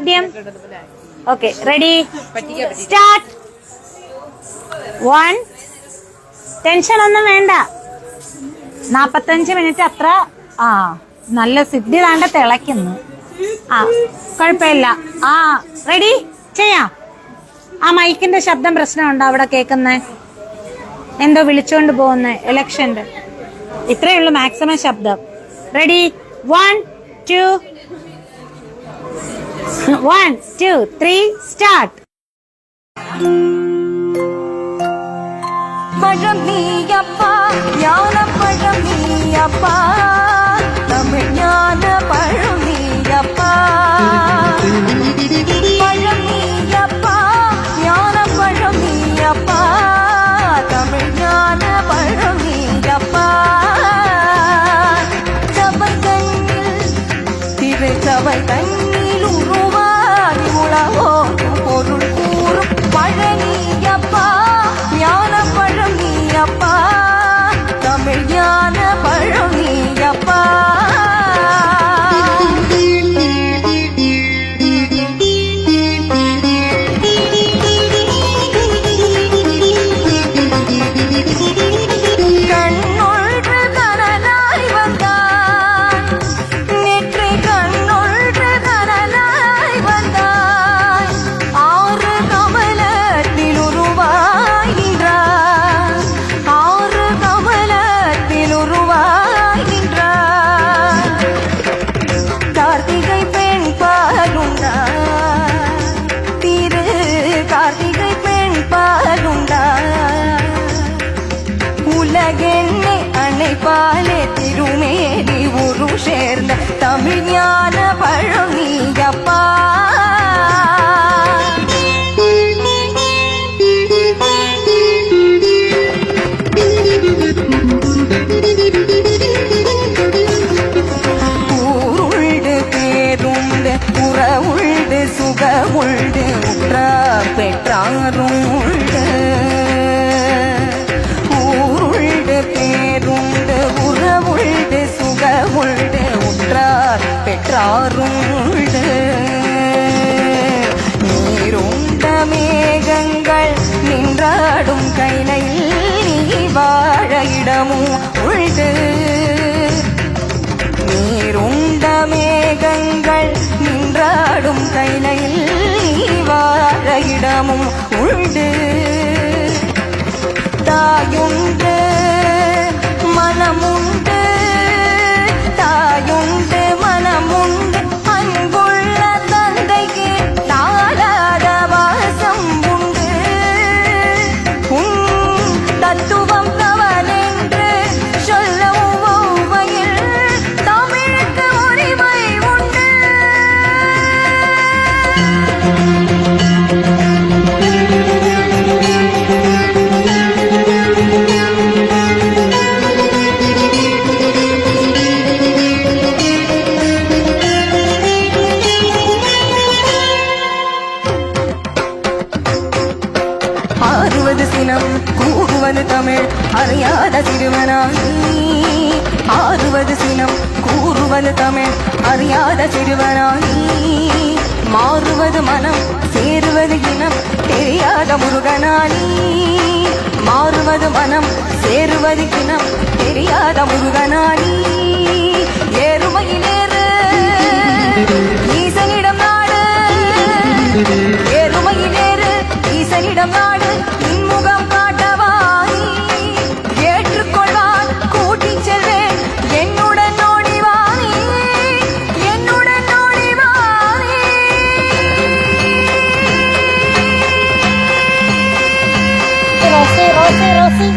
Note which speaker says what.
Speaker 1: medium. Okay, ready? Start. 1. Tension ഒന്നും വേണ്ട. 45 minute അത്ര. നല്ല സിദ്ധി താണ്ട തിളയ്ക്കുന്നു. കുഴപ്പമില്ല. റെഡി? ചെയ്യാം. ആ മൈക്കിന്റെ ശബ്ദം പ്രശ്നമുണ്ടോ അവിടെ കേൾക്കുന്നേ? എന്തോ വിളിച്ചോണ്ട് പോകുന്നേ ഇലക്ഷന്റെ. ഇത്രയേ ഉള്ളൂ മാക്സിമം ശബ്ദം. റെഡി? 1, 2, 1, 2, 3 സ്റ്റാർട്ട്.
Speaker 2: பழம் நீயப்பா, ஞான பழம் நீயப்பா, தமிழ் ஞான பழம் நீயப்பா. பழம் நீயப்பா, ஞான பழம் நீயப்பா, தமிழ் ஞான பழம் நீயப்பா. சபை தண்ணில் திரு சபை தண்ணில் உருவாதி உலகோ பொருள் கூறும் பழனியப்பா, ஞான பழம் நீயப்பா, தமிழ் ஞான பழம் நீயப்பா. கண்ணொன்று கனலாய் வந்தாய், நெற்றி கண்ணொன்று கனலாய் வந்தாய், ஆறு கமலத்தில் உருவாகின்றாய், ஆறு கமலத்தில் உருவாகின்றாய். கார்த்திகை பெண் பாலுண்டாய், திரு கார்த்திகை பெண் பாலுண்டாய், உலகென்னை அணைப்பாலே திருமேனி உரு சேர்ந்த தமிழ் ஞான பழம் நீயப்பா. ஊருள்டு பேருண்டு உறவுள்டு சுகமுள்டு உற்றார் பெற்றாரும் உள்டு. ஊருள்டு பேருண்டு உறவுள்டு சுகமுள்டு உற்றார் பெற்றாரும் உள்டு. நீருண்ட மேகங்கள் நின்றாடும் கைலையில் நீ வாழ இடமும் உள்டு. நீருண்ட மேகங்கள் நின்றாடும் கைலையில் நீ வாழ இடமும் உண்டு. தாயுண்டு மனமுண்டு, தாயுண்டு மனமுண்டு, அன்புள்ள தந்தைக்கு தாளாத வாசம் உண்டு. உன் தத்துவம் தவறென்று சொல்லவும் ஓமையில் தமிழுக்கு உரிமை உண்டு. ஆறுவது சினம் கூறுவது தமிழ் அறியாத சிறுவனானி, ஆறுவது சினம் கூறுவது தமிழ் அறியாத சிறுவனானி, மாறுவது மனம் சேருவது இனம் தெரியாத முருகனானி, மாறுவது மனம் சேருவது இனம் தெரியாத முருகனானி. ஏறுமையிலேறு ஈசனிடம் நாடு, ஏறுமையிலேறு ஈசனிடம் நாடு, இன்முகம் காட்டவானி ஏற்றுக்கொள்வான் கூட்டிச் செல்வேன் என்னுடன் ஓடிவானி, என்னுடன் ஓடிவானி.
Speaker 1: ரோசி